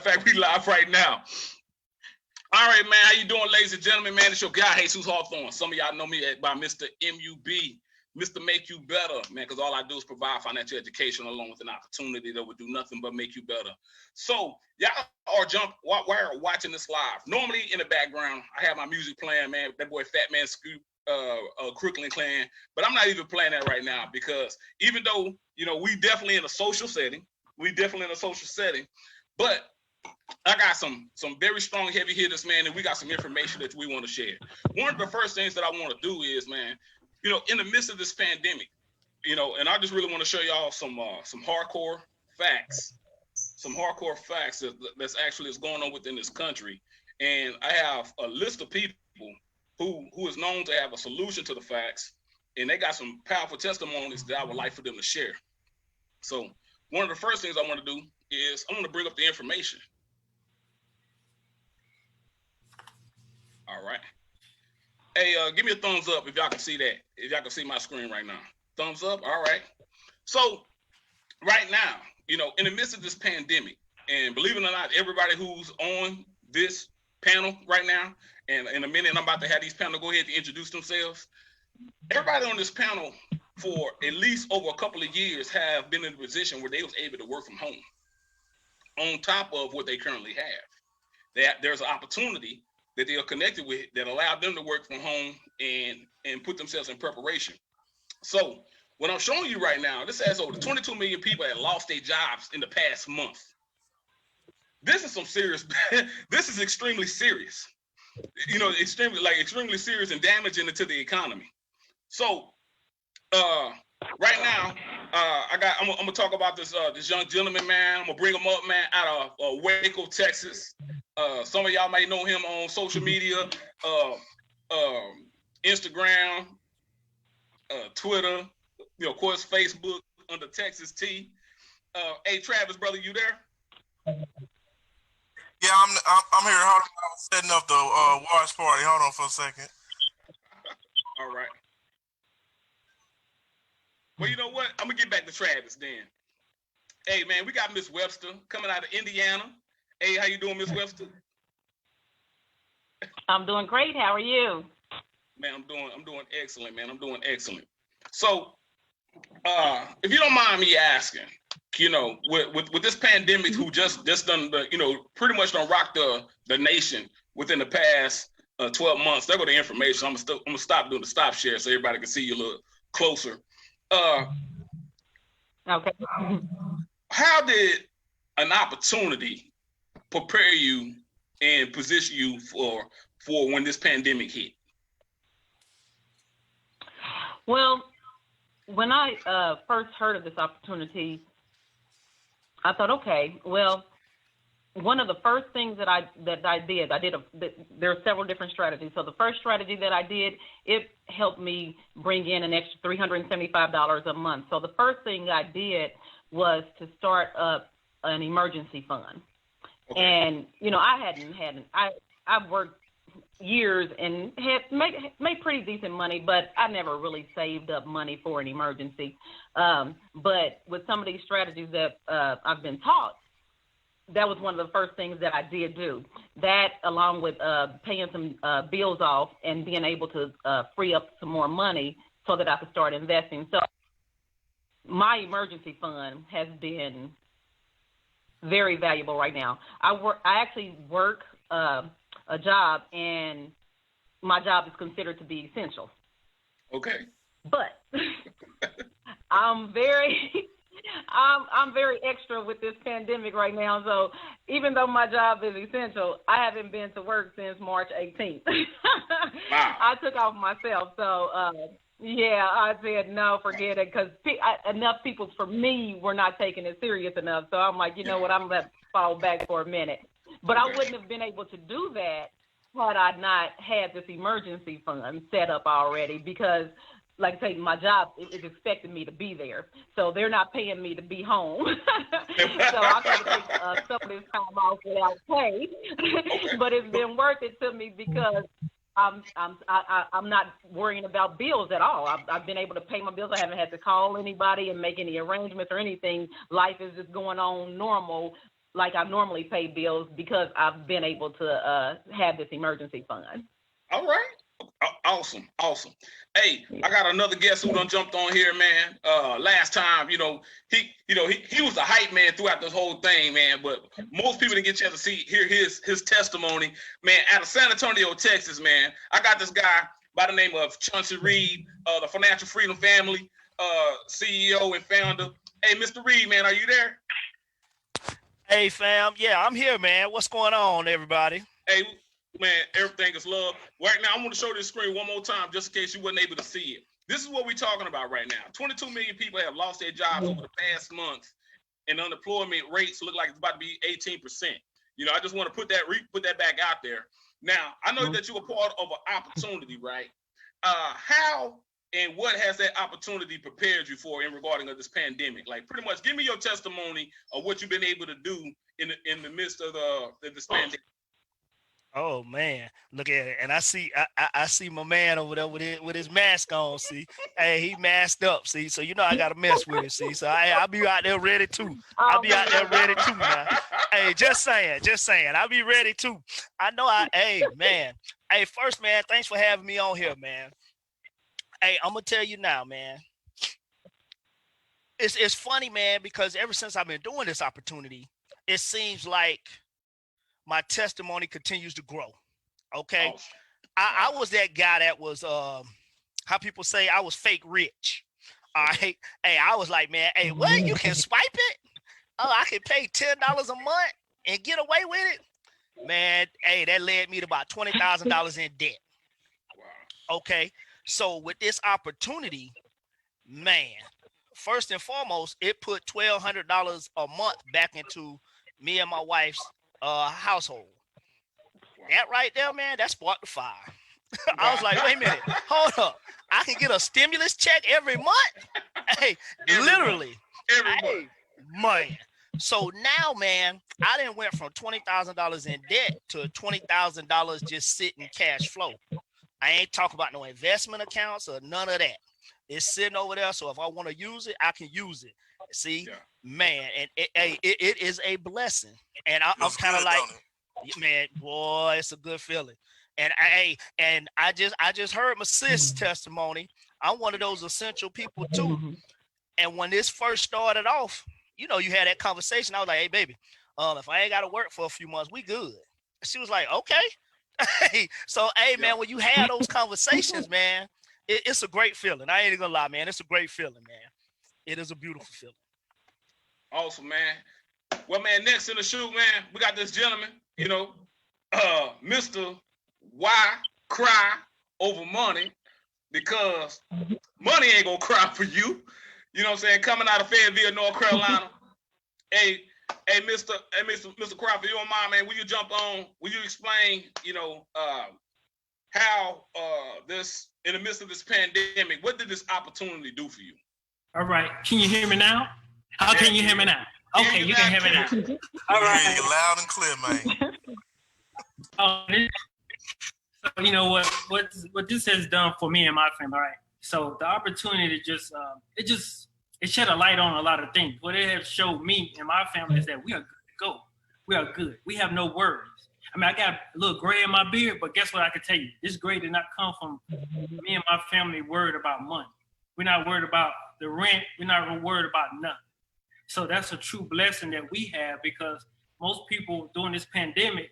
fact, we live right now. All right, man. How you doing, ladies and gentlemen? Man, it's your guy, Jesus Hawthorne. Some of y'all know me by Mr. MUB, Mr. Make You Better, man, because all I do is provide financial education along with an opportunity that would do nothing but make you better. So y'all are watching this live. Normally in the background, I have my music playing, man. That boy Fat Man Scoop, Crooklyn Clan. But I'm not even playing that right now because even though, we definitely in a social setting, but I got some very strong heavy hitters, man, and we got some information that we want to share. One of the first things that I want to do is, man, in the midst of this pandemic, and I just really want to show y'all some hardcore facts, that's actually is going on within this country. And I have a list of people who is known to have a solution to the facts, and they got some powerful testimonies that I would like for them to share. So one of the first things I want to do is I want to bring up the information. All right. Hey, give me a thumbs up if y'all can see that. If y'all can see my screen right now. Thumbs up. All right. So right now, in the midst of this pandemic, and believe it or not, everybody who's on this panel right now, and in a minute, I'm about to have these panel go ahead to introduce themselves. Everybody on this panel for at least over a couple of years have been in a position where they was able to work from home on top of what they currently have. There's an opportunity that they are connected with that allowed them to work from home and put themselves in preparation. So what I'm showing you right now, this has over 22 million people that lost their jobs in the past month. This is some serious, this is extremely serious. Extremely serious and damaging to the economy. So right now, I'm gonna talk about this young gentleman, man. I'm gonna bring him up, man, out of Waco, Texas. Some of y'all may know him on social media, Instagram, Twitter, of course, Facebook under Texas T. Hey, Travis, brother, you there? Yeah, I'm here. Hold on, I was setting up the watch party. Hold on for a second. All right. Well, you know what? I'm gonna get back to Travis then. Hey, man, we got Miss Webster coming out of Indiana. Hey, how you doing, Miss Webster? I'm doing great. How are you? Man, I'm doing excellent, man. I'm doing excellent. So, if you don't mind me asking, with this pandemic, who just done pretty much done rock the nation within the past 12 months. There go the information. I'm gonna stop doing the stop share so everybody can see you a little closer. Okay. How did an opportunity prepare you and position you for when this pandemic hit? Well, when I first heard of this opportunity, I thought, okay, well, one of the first things that I did, there are several different strategies. So the first strategy that I did, it helped me bring in an extra $375 a month. So the first thing I did was to start up an emergency fund. Okay. And, I've worked years and had made pretty decent money, but I never really saved up money for an emergency. But with some of these strategies that I've been taught, that was one of the first things that I did do. That, along with paying some bills off and being able to free up some more money so that I could start investing. So my emergency fund has been very valuable right now. I actually work a job, and my job is considered to be essential. Okay. But I'm very extra with this pandemic right now. So even though my job is essential, I haven't been to work since March 18th. Wow. I took off myself. So I said, no, forget it. Because enough people for me were not taking it serious enough. So I'm like, you know what, I'm going to fall back for a minute. But I wouldn't have been able to do that had I not had this emergency fund set up already, because, like I say, my job is expecting me to be there. So they're not paying me to be home. So I got to take some of this time off without pay. But it's been worth it to me because I'm not worrying about bills at all. I've been able to pay my bills. I haven't had to call anybody and make any arrangements or anything. Life is just going on normal, like I normally pay bills because I've been able to have this emergency fund. All right. Awesome. Hey, I got another guest who done jumped on here, man. Last time, he was a hype man throughout this whole thing, man. But most people didn't get a chance to hear his testimony, man. Out of San Antonio, Texas, man. I got this guy by the name of Chauncey Reed, the Financial Freedom Family CEO and founder. Hey, Mr. Reed, man, are you there? Hey, fam. Yeah, I'm here, man. What's going on, everybody? Hey, man, everything is love. Right now, I want to show this screen one more time just in case you wasn't able to see it. This is what we're talking about right now. 22 million people have lost their jobs over the past month, and unemployment rates look like it's about to be 18%. I just want to put that back out there. Now, I know that you're a part of an opportunity, right? How and what has that opportunity prepared you for in regarding of this pandemic? Like, pretty much, give me your testimony of what you've been able to do in the midst of this pandemic. Oh man, look at it, and I see my man over there with his mask on. See, hey, he masked up. See, so I gotta mess with it. See, so I'll be out there ready too. I'll be out there ready too, man. Hey, just saying, I'll be ready too. I know. Hey, man. Hey, first, man, thanks for having me on here, man. Hey, I'm gonna tell you now, man. It's funny, man, because ever since I've been doing this opportunity, it seems like my testimony continues to grow. Okay. Oh. I was that guy that was how people say I was fake rich. All right. Hey, I was like, man, hey, what? You can swipe it? Oh, I can pay $10 a month and get away with it. Man, hey, that led me to about $20,000 in debt. Wow. Okay. So with this opportunity, man, first and foremost, it put $1,200 a month back into me and my wife's household. That right there, man, that sparked the fire. I was like, wait a minute, hold up. I can get a stimulus check every month? Hey, literally. Every month. Man. So now, man, I done went from $20,000 in debt to $20,000 just sitting cash flow. I ain't talking about no investment accounts or none of that. It's sitting over there, so if I want to use it, I can use it. See, man, and it is a blessing. And I'm kind of like, man, boy, it's a good feeling. And I just heard my sis testimony. I'm one of those essential people too. And when this first started off, you had that conversation. I was like, hey, baby, if I ain't got to work for a few months, we good. She was like, okay. So, hey, man, when you have those conversations, man, it's a great feeling. I ain't gonna lie, man. It's a great feeling, man. It is a beautiful feeling. Awesome, man. Well, man, next in the shoot, man, we got this gentleman, Mr. Why Cry Over Money, because money ain't gonna cry for you. You know what I'm saying? Coming out of Fayetteville, North Carolina. Hey, Mr. Crawford, you don't mind, man? Will you jump on? Will you explain, how this, in the midst of this pandemic, what did this opportunity do for you? All right. Can you hear me now? How can you hear me now? Okay, you can hear me now. All right. You're loud and clear, man. So you know what this has done for me and my family, right? So the opportunity just it shed a light on a lot of things. What it has showed me and my family is that we are good to go. We are good. We have no worries. I mean, I got a little gray in my beard, but guess what I can tell you? This gray did not come from me and my family worried about money. We're not worried about the rent. We're not worried about nothing. So that's a true blessing that we have, because most people during this pandemic,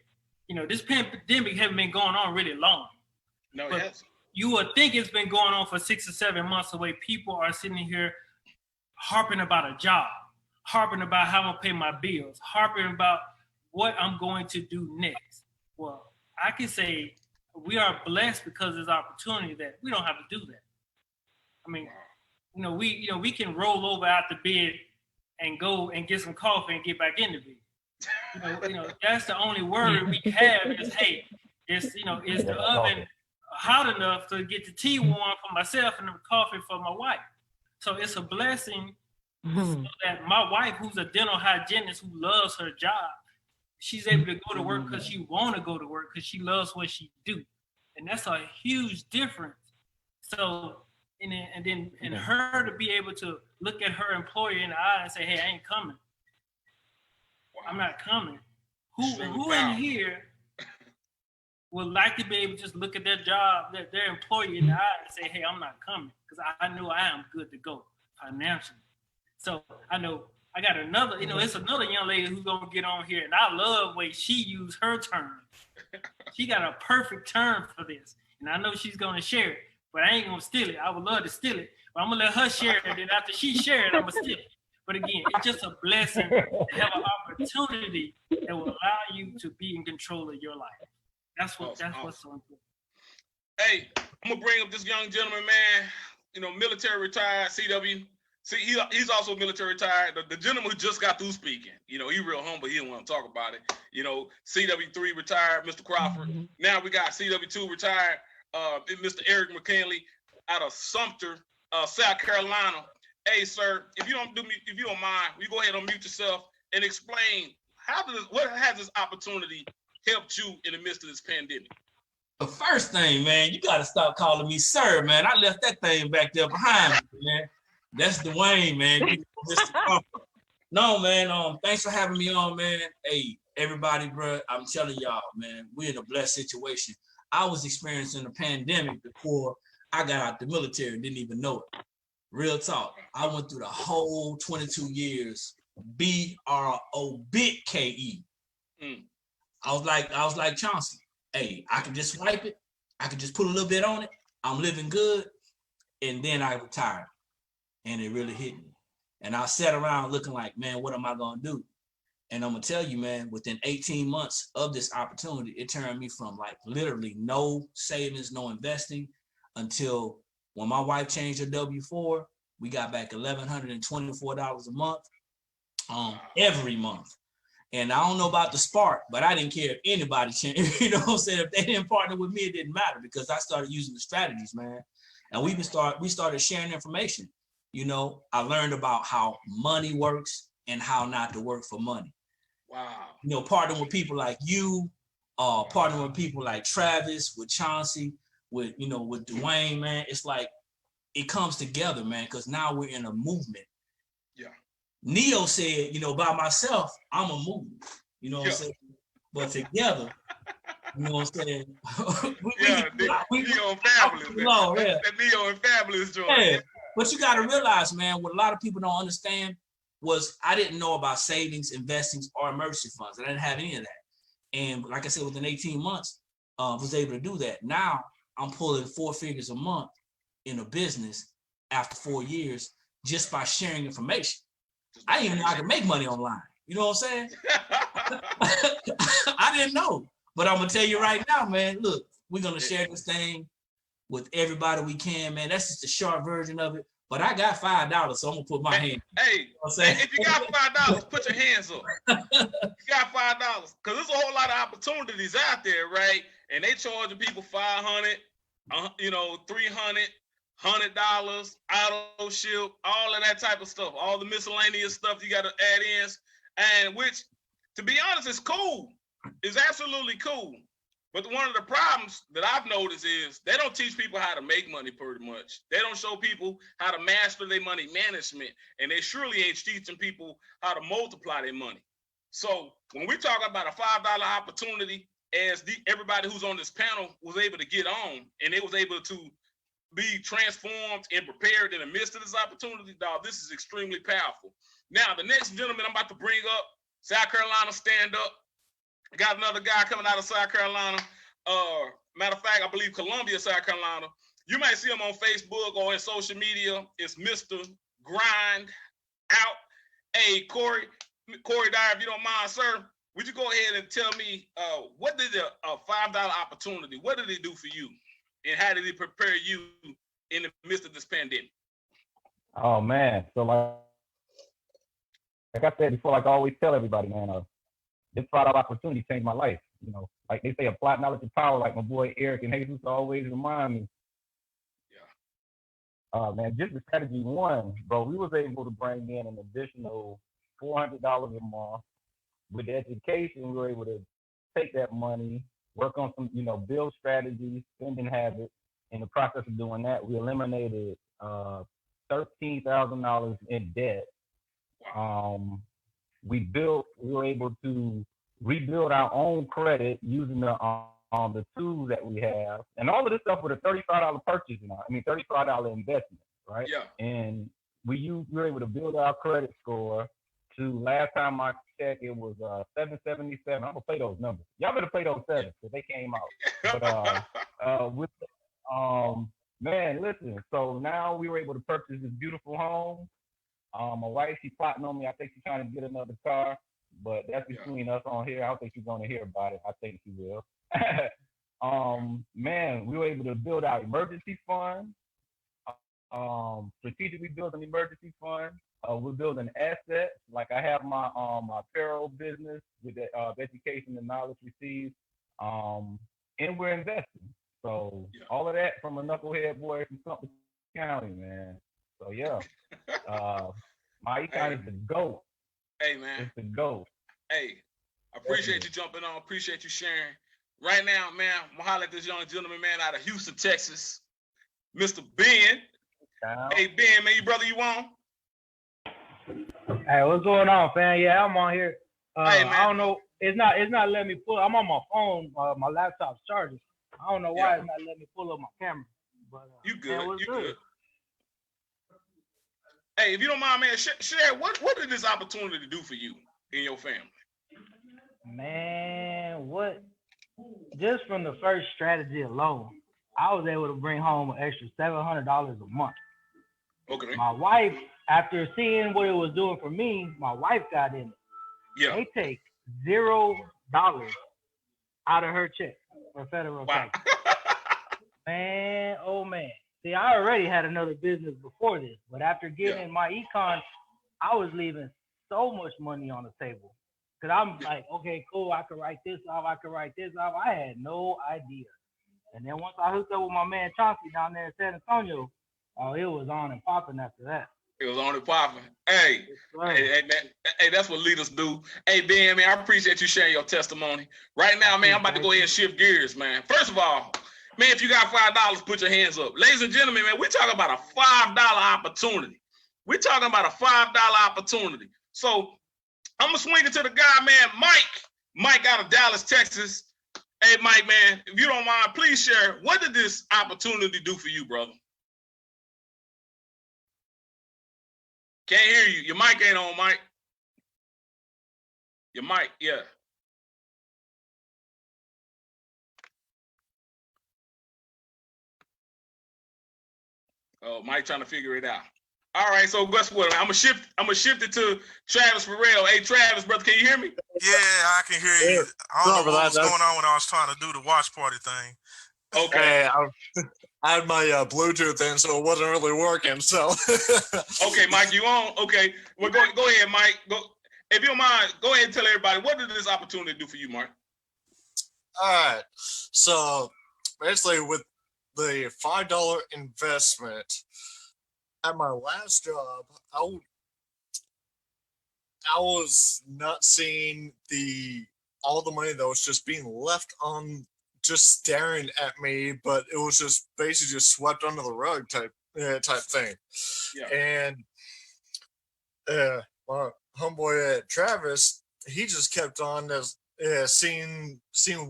this pandemic hasn't been going on really long. No, yes. You would think it's been going on for 6 or 7 months the way people are sitting here harping about a job, harping about how I'm gonna pay my bills, harping about what I'm going to do next. Well, I can say we are blessed because there's opportunity that we don't have to do that. I mean, we can roll over out the bed and go and get some coffee and get back in the bed. That's the only worry we have is, hey, is the oven hot enough to get the tea warm for myself and the coffee for my wife? So it's a blessing so that my wife, who's a dental hygienist who loves her job, she's able to go to work because she want to go to work because she loves what she do, and that's a huge difference. So and then her to be able to look at her employer in the eye and say, hey, I ain't coming. I'm not coming. Who in here would like to be able to just look at their job, their employee in the eye and say, hey, I'm not coming because I know I am good to go financially. So I know I got another, it's another young lady who's going to get on here, and I love the way she used her term. She got a perfect term for this, and I know she's going to share it, but I ain't going to steal it. I would love to steal it, but I'm going to let her share it, and after she shares it, I'm going to steal it. But again, it's just a blessing to have an opportunity that will allow you to be in control of your life. That's what's so important. Hey, I'm gonna bring up this young gentleman, man. Military retired, CW. See, he's also military retired. The gentleman who just got through speaking. He real humble. He didn't want to talk about it. CW3 retired, Mr. Crawford. Mm-hmm. Now we got CW2 retired, Mr. Eric McKinley out of Sumter, South Carolina. Hey, sir, if you don't mind, you go ahead and unmute yourself and explain what has this opportunity helped you in the midst of this pandemic? The first thing, man, you got to stop calling me sir, man. I left that thing back there behind me, man. That's Dwayne, man. No, man, thanks for having me on, man. Hey, everybody, bro, I'm telling y'all, man, we're in a blessed situation. I was experiencing a pandemic before I got out the military, didn't even know it. Real talk. I went through the whole 22 years, BROBKE. I was like Chauncey. Hey, I can just swipe it. I can just put a little bit on it. I'm living good. And then I retired. And it really hit me. And I sat around looking like, man, what am I going to do? And I'm going to tell you, man, within 18 months of this opportunity, it turned me from like literally no savings, no investing until when my wife changed her W-4, we got back $1,124 a month every month. And I don't know about the spark, but I didn't care if anybody changed. You know what I'm saying? If they didn't partner with me, it didn't matter because I started using the strategies, man. And we started sharing information. I learned about how money works and how not to work for money. Wow. Partnering with people like you, partnering with people like Travis, with Chauncey, with Dwayne, man. It's like it comes together, man, because now we're in a movement. Yeah. Neo said, by myself, I'm a movement. You know what I'm saying? But together, you know what I'm saying? Neo and Fabulous. That Neo and Fabulous joint. Yeah. But you got to realize, man, what a lot of people don't understand was I didn't know about savings, investings, or emergency funds. I didn't have any of that. And like I said, within 18 months, was able to do that. Now I'm pulling 4 figures a month in a business after 4 years just by sharing information. I didn't even know I could make money online. You know what I'm saying? I didn't know. But I'm going to tell you right now, man, look, we're going to share this thing with everybody we can, man. That's just the short version of it. But I got $5, so I'm going to put my hand. Hey, if you got $5, put your hands up. You got $5. Because there's a whole lot of opportunities out there, right? And they charging people $500, $300, $100, auto ship, all of that type of stuff, all the miscellaneous stuff you got to add in, and which, to be honest, is cool. It's absolutely cool. But one of the problems that I've noticed is they don't teach people how to make money pretty much. They don't show people how to master their money management, and they surely ain't teaching people how to multiply their money. So when we talk about a $5 opportunity, as everybody who's on this panel was able to get on, and they was able to be transformed and prepared in the midst of this opportunity, dog, this is extremely powerful. Now, the next gentleman I'm about to bring up, South Carolina, stand up. I got another guy coming out of South Carolina. Matter of fact, I believe Columbia, South Carolina. You might see him on Facebook or in social media. It's Mr. Grind Out. Hey, Corey Dyer, if you don't mind, sir, would you go ahead and tell me what did a $5 opportunity, what did it do for you? And how did it prepare you in the midst of this pandemic? Oh, man. So like I said before, like I always tell everybody, man, this $5 opportunity changed my life. Like they say, applied knowledge is power, like my boy Eric and Jesus always remind me. Yeah. Man, just the strategy one, bro, we was able to bring in an additional $400 a month. With the education, we were able to take that money, work on some, build strategies, spending habits. In the process of doing that, we eliminated $13,000 in debt. we were able to rebuild our own credit using the tools that we have, and all of this stuff with a $35 purchase, $35 investment, right? Yeah. And we were able to build our credit score to last time I checked, it was 777. I'm gonna play those numbers. Y'all better play those sevens because they came out. But with man, listen. So now we were able to purchase this beautiful home. My wife, she's plotting on me. I think she's trying to get another car, but that's between us on here. I don't think she's going to hear about it. I think she will. Man, we were able to build our emergency fund. Strategically build an emergency fund. We're building assets. Like I have my apparel business with the education and knowledge received, and we're investing. So all of that from a knucklehead boy from Sumter County, man. So yeah, my econ is the GOAT. Hey man, it's the GOAT. Hey, I appreciate you jumping on. Appreciate you sharing. Right now, man, I'm gonna holler at this young gentleman, man, out of Houston, Texas, Mr. Ben. Hey Ben, man, you brother, you on? Hey, what's going on, fam? Yeah, I'm on here. Hey, man. I don't know. It's not letting me pull. I'm on my phone. My laptop's charging. I don't know why it's not letting me pull up my camera. But you good? Man, you good? Hey, if you don't mind, man, share what did this opportunity do for you and your family? Man, what? Just from the first strategy alone, I was able to bring home an extra $700 a month. Okay. My wife, after seeing what it was doing for me, my wife got in it. Yeah. They take $0 out of her check for federal tax. Man, oh man. See, I already had another business before this, but after getting in my econ, I was leaving so much money on the table. Because I'm like, okay, cool, I could write this off, I could write this off. I had no idea. And then once I hooked up with my man Chauncey down there in San Antonio, it was on and popping after that. It was on and popping. Hey, hey, man, hey, that's what leaders do. Hey, Ben, man, I appreciate you sharing your testimony. Right now, man, I'm about to go ahead and shift gears, man. First of all, man, if you got $5, put your hands up. Ladies and gentlemen, man, we're talking about a $5 opportunity. We're talking about a $5 opportunity. So I'm going to swing it to the guy, man, Mike. Mike out of Dallas, Texas. Hey, Mike, man, if you don't mind, please share. What did this opportunity do for you, brother? Can't hear you. Your mic ain't on, Mike. Your mic, yeah. Oh, Mike trying to figure it out. All right, so guess what? I'm gonna shift it to Travis Farrell. Hey, Travis, brother, can you hear me? Yeah, I can hear you. I don't know what was going on when I was trying to do the watch party thing. Okay. I had my Bluetooth in, so it wasn't really working. So. Okay, Mike, you on? Okay. Well, go ahead, Mike. Go. If you don't mind, go ahead and tell everybody, what did this opportunity do for you, Mark? All right. So basically, with the $5 investment at my last job, I was not seeing all the money that was just being left on, just staring at me, but it was just basically just swept under the rug type thing. Yeah. And my homeboy Travis, he just kept on seeing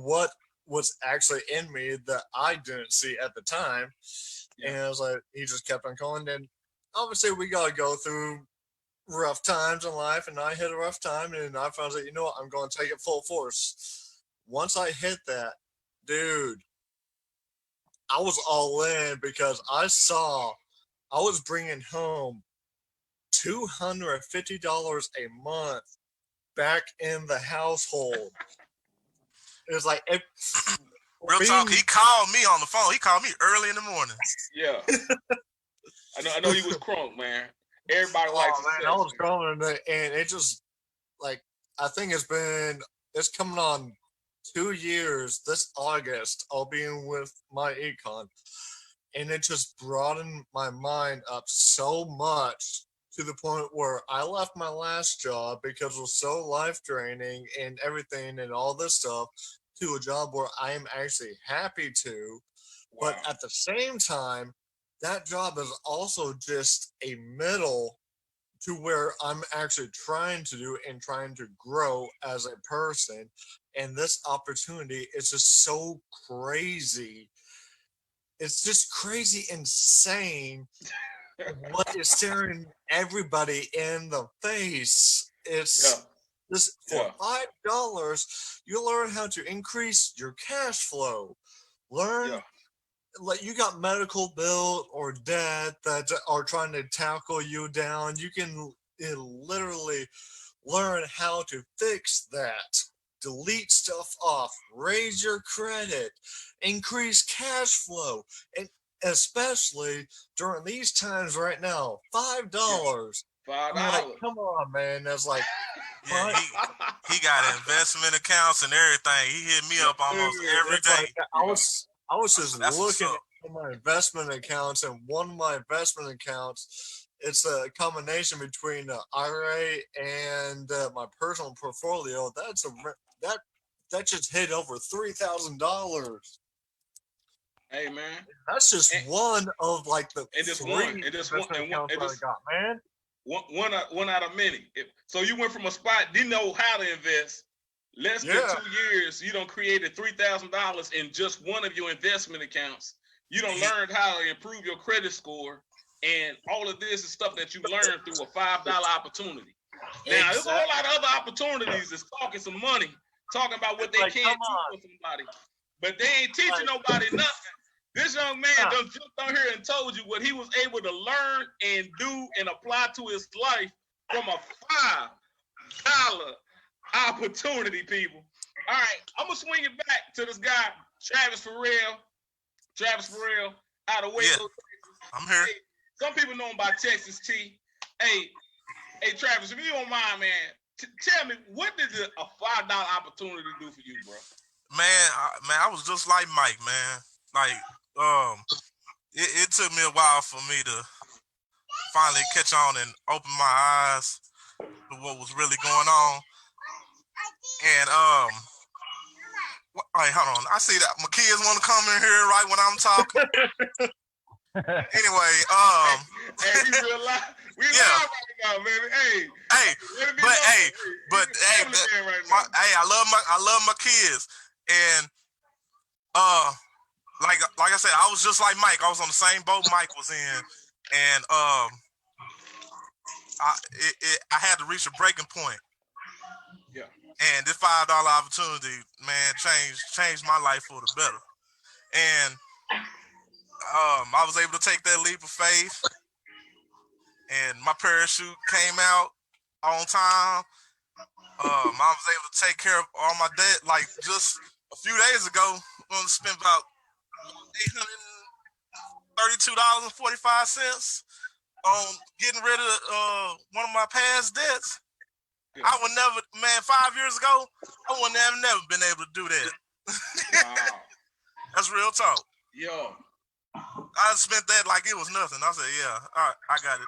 what was actually in me that I didn't see at the time. Yeah. And I was like, he just kept on calling. And obviously we got to go through rough times in life, and I hit a rough time, and I found out, you know what, I'm going to take it full force. Once I hit that, dude, I was all in because I was bringing home $250 a month back in the household. It was like real talk. He called me on the phone. He called me early in the morning. Yeah, I know he was crunk, man. Everybody likes. Oh man, I was crunk, and it just like I think it's coming on 2 years this August. I'll be in with my econ, and it just broadened my mind up so much to the point where I left my last job because it was so life draining and everything and all this stuff to a job where I am actually happy to. Wow. But at the same time, that job is also just a middle to where I'm actually trying to do and trying to grow as a person. And this opportunity is just so crazy. It's just crazy insane what is staring everybody in the face. It's this for $5, you learn how to increase your cash flow. Learn like you got medical bill or debt that are trying to tackle you down. You can literally learn how to fix that, delete stuff off, raise your credit, increase cash flow, and especially during these times right now, $5. I'm like, come on, man. That's like, yeah, he got investment accounts and everything. He hit me up almost every day. Like, I was just looking at my investment accounts, and one of my investment accounts, it's a combination between the IRA and my personal portfolio. That just hit over $3,000. Hey man, that's just one of like the accounts I got, man. One out of many. So you went from a spot, didn't know how to invest. Less than 2 years, you done created $3,000 in just one of your investment accounts. You done learned how to improve your credit score, and all of this is stuff that you learned through a $5 opportunity. Now, there's a whole lot of other opportunities that's talking some money, talking about what they can do for somebody, but they ain't teaching nobody nothing. This young man done jumped on here and told you what he was able to learn and do and apply to his life from a $5 opportunity, people. All right, I'm gonna swing it back to this guy, Travis Farrell. Travis Farrell out of Waco. Yeah, I'm here. Hey, some people know him by Texas T. Hey, Travis, if you don't mind, man, tell me, what did a $5 opportunity do for you, bro? Man, I was just like Mike, man. Like, it took me a while for me to finally catch on and open my eyes to what was really going on. And all right, hold on. I see that my kids want to come in here right when I'm talking. Anyway, hey, we real live. We live right now, baby. Hey, I love my kids, and like I said, I was just like Mike. I was on the same boat Mike was in, and I had to reach a breaking point. Yeah. And this $5 opportunity, man, changed my life for the better. And I was able to take that leap of faith, and my parachute came out on time. I was able to take care of all my debt. Like just a few days ago, I'm going to spend about $832.45 on getting rid of one of my past debts. Yeah. I would never, man, 5 years ago, I would have never been able to do that. Wow. That's real talk. Yo. I spent that like it was nothing. I said, yeah, all right, I got it.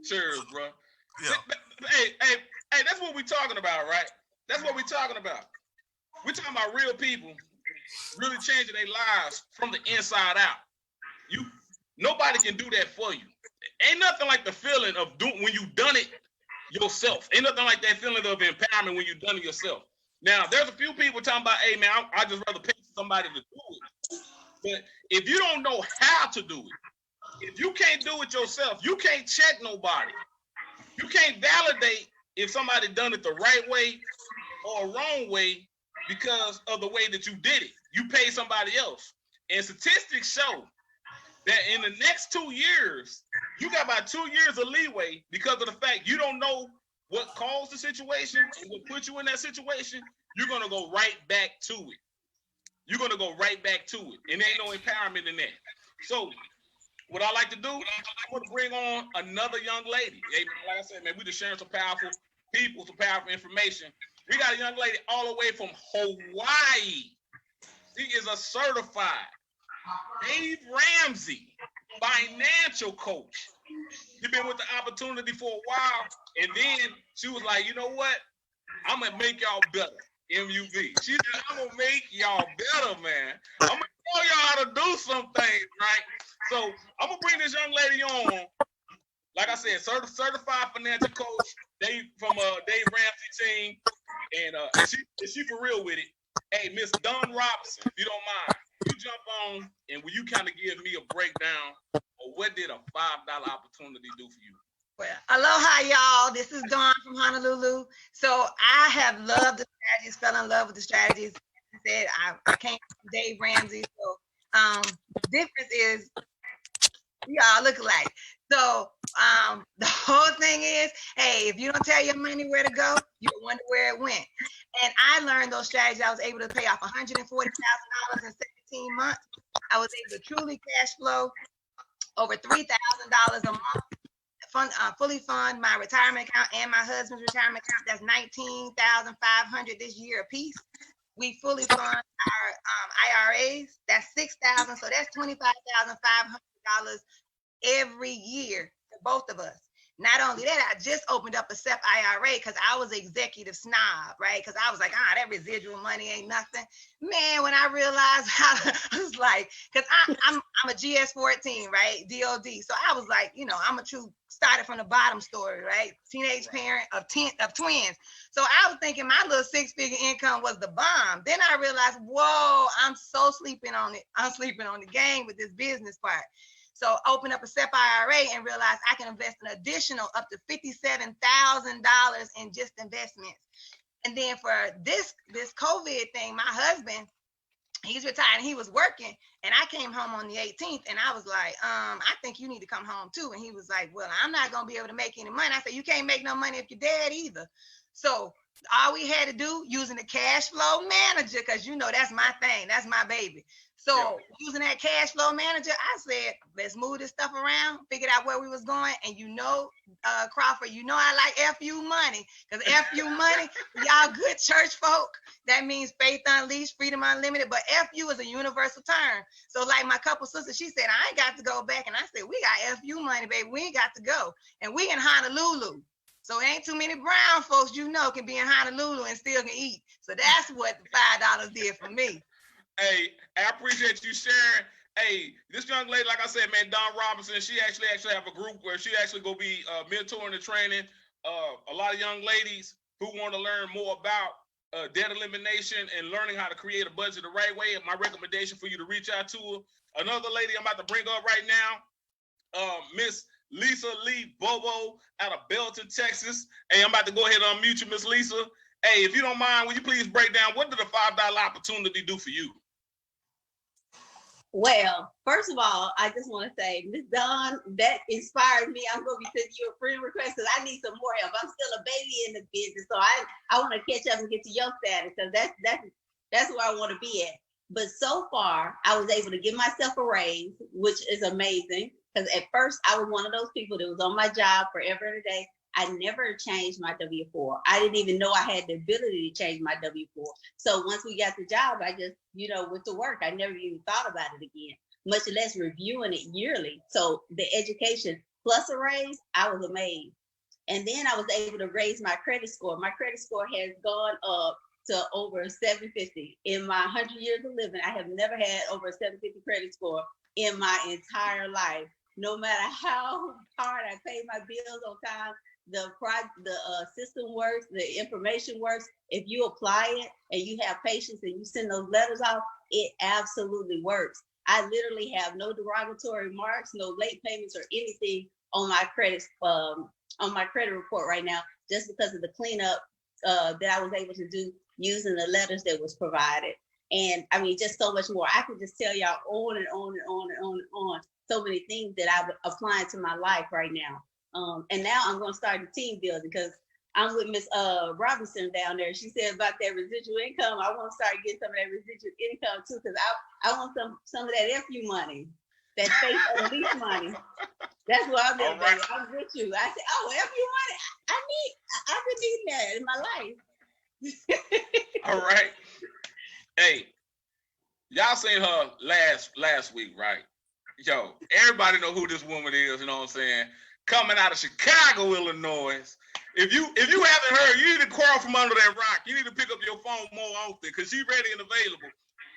Cheers, bro. Yeah. Hey, that's what we talking about, right? That's what we talking about. We're talking about real people really changing their lives from the inside out. Nobody can do that for you. Ain't nothing like the feeling of doing when you done it yourself. Ain't nothing like that feeling of empowerment when you done it yourself. Now, there's a few people talking about, hey man, I just rather pay somebody to do it. But if you don't know how to do it, if you can't do it yourself, you can't check nobody. You can't validate if somebody done it the right way or wrong way because of the way that you did it. You pay somebody else. And statistics show that in the next 2 years, you got about 2 years of leeway because of the fact you don't know what caused the situation and what put you in that situation. You're going to go right back to it. You're going to go right back to it. And there ain't no empowerment in that. So what I like to do, I'm going to bring on another young lady. Hey, like I said, man, we just sharing some powerful people, some powerful information. We got a young lady all the way from Hawaii. She is a certified Dave Ramsey financial coach. She's been with the opportunity for a while, and then she was like, you know what? I'm going to make y'all better, MUV. She said, I'm going to make y'all better, man. I'm going to tell y'all how to do some things, right? So I'm going to bring this young lady on like I said, certified financial coach. Dave from Dave Ramsey team, and she for real with it. Hey, Miss Dawn Robinson, if you don't mind, you jump on and will you kind of give me a breakdown of what did a $5 opportunity do for you? Well, aloha, y'all. This is Dawn from Honolulu. So I have loved the strategies, fell in love with the strategies. I said I came from Dave Ramsey. So the difference is we all look alike. So the whole thing is, hey, if you don't tell your money where to go, you'll wonder where it went. And I learned those strategies. I was able to pay off $140,000 in 17 months. I was able to truly cash flow over $3,000 a month. Fully fund my retirement account and my husband's retirement account. That's $19,500 this year a piece. We fully fund our IRAs. That's $6,000. So that's $25,500 every year for both of us. Not only that, I just opened up a SEP IRA because I was an executive snob, right? Because I was like, that residual money ain't nothing. Man, when I realized how, I was like, because I'm a GS14, right? DOD. So I was like, I'm a true started from the bottom story, right? Teenage parent of twins. So I was thinking my little 6-figure income was the bomb. Then I realized, whoa, I'm so sleeping on it. I'm sleeping on the game with this business part. So open up a SEP IRA and realize I can invest an additional up to $57,000 in just investments. And then for this COVID thing, my husband, he's retired and he was working, and I came home on the 18th and I was like, I think you need to come home too. And he was like, well, I'm not going to be able to make any money. I said, you can't make no money if you're dead either. So all we had to do using the cash flow manager, because that's my thing. That's my baby. So using that cash flow manager, I said, let's move this stuff around, figured out where we was going. And Crawford, I like FU money, because FU money, y'all good church folk. That means faith unleashed, freedom unlimited. But FU is a universal term. So like my couple sisters, she said, I ain't got to go back. And I said, we got FU money, baby. We ain't got to go. And we in Honolulu. So ain't too many brown folks can be in Honolulu and still can eat. So that's what the $5 did for me. Hey, I appreciate you sharing. Hey, this young lady, like I said, man, Dawn Robinson, she actually have a group where she actually go be mentoring and training a lot of young ladies who want to learn more about debt elimination and learning how to create a budget the right way. And my recommendation for you to reach out to her. Another lady I'm about to bring up right now, Miss Lisa Lee Bobo out of Belton, Texas. Hey, I'm about to go ahead and unmute you, Miss Lisa. Hey, if you don't mind, will you please break down what did the $5 opportunity do for you? Well, first of all, I just want to say, Miss Dawn, that inspired me. I'm going to be sending you a friend request because I need some more help. I'm still a baby in the business, so I want to catch up and get to your status because that's where I want to be at. But so far, I was able to give myself a raise, which is amazing. Because at first, I was one of those people that was on my job forever and a day. I never changed my W-4. I didn't even know I had the ability to change my W-4. So once we got the job, I just, went to work. I never even thought about it again, much less reviewing it yearly. So the education plus a raise, I was amazed. And then I was able to raise my credit score. My credit score has gone up to over 750. In my 100 years of living, I have never had over a 750 credit score in my entire life. No matter how hard I pay my bills on time, the system works, the information works. If you apply it and you have patience and you send those letters off, it absolutely works. I literally have no derogatory marks, no late payments or anything on my credit report right now, just because of the cleanup that I was able to do using the letters that was provided. And I mean, just so much more. I could just tell y'all on and on and on and on and on. So many things that I'm applying to my life right now. And now I'm going to start the team building because I'm with Miss Robinson down there. She said about that residual income. I want to start getting some of that residual income too because I want some of that FU money, that faith unleashed money. That's what I'm doing, baby. I'm with you. I said, FU money. I've been needing that in my life. All right. Hey, y'all seen her last week, right? Yo, everybody know who this woman is, you know what I'm saying? Coming out of Chicago, Illinois. If you haven't heard, you need to crawl from under that rock. You need to pick up your phone more often because she's ready and available.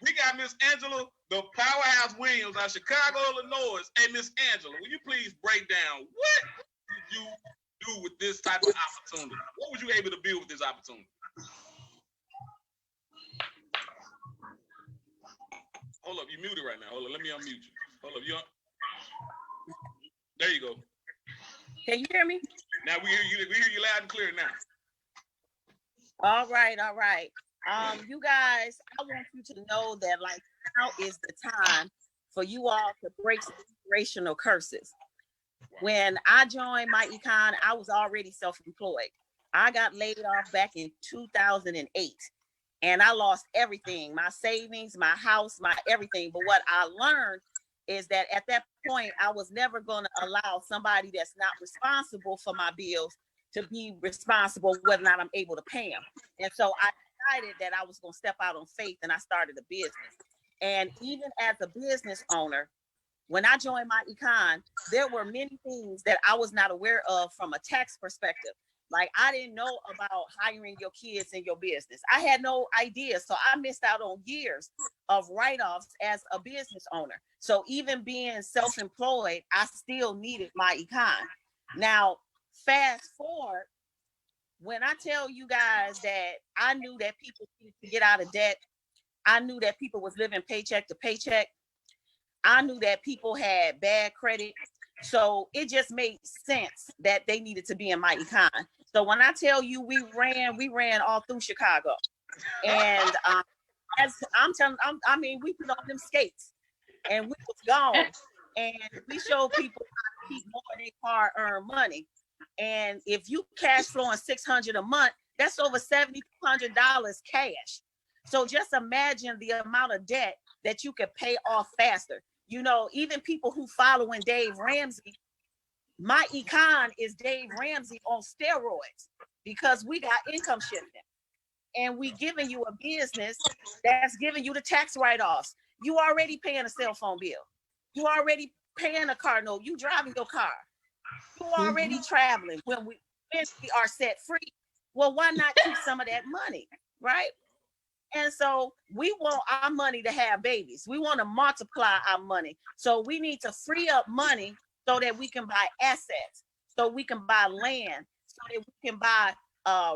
We got Miss Angela, the Powerhouse Williams out of Chicago, Illinois. Hey, Miss Angela, will you please break down what you do with this type of opportunity? What would you able to build with this opportunity? Hold up, you muted right now. Hold up, let me unmute you. Hold up, there you go. Can you hear me? Now we hear you loud and clear now. All right. You guys, I want you to know that like now is the time for you all to break some generational curses. When I joined My Econ, I was already self-employed. I got laid off back in 2008 and I lost everything, my savings, my house, my everything. But what I learned is that at that point, I was never going to allow somebody that's not responsible for my bills to be responsible whether or not I'm able to pay them. And so I decided that I was going to step out on faith and I started a business. And even as a business owner, when I joined My Econ, there were many things that I was not aware of from a tax perspective. Like I didn't know about hiring your kids in your business. I had no idea. So I missed out on years of write-offs as a business owner. So even being self-employed, I still needed My Econ. Now, fast forward, when I tell you guys that I knew that people needed to get out of debt, I knew that people was living paycheck to paycheck. I knew that people had bad credit. So it just made sense that they needed to be in My Econ. So when I tell you we ran all through Chicago. And as I'm telling, we put on them skates and we was gone. And we showed people how to keep more of their hard-earned money. And if you cash flowing $600 a month, that's over $7,200 cash. So just imagine the amount of debt that you could pay off faster. You know, even people who following Dave Ramsey, My Econ is Dave Ramsey on steroids because we got income shifting and we giving you a business that's giving you the tax write-offs. You already paying a cell phone bill. You already paying a car note. You driving your car. You already traveling. When we are set free, well, why not keep some of that money, right? And so we want our money to have babies. We want to multiply our money. So we need to free up money so that we can buy assets, so we can buy land, so that we can buy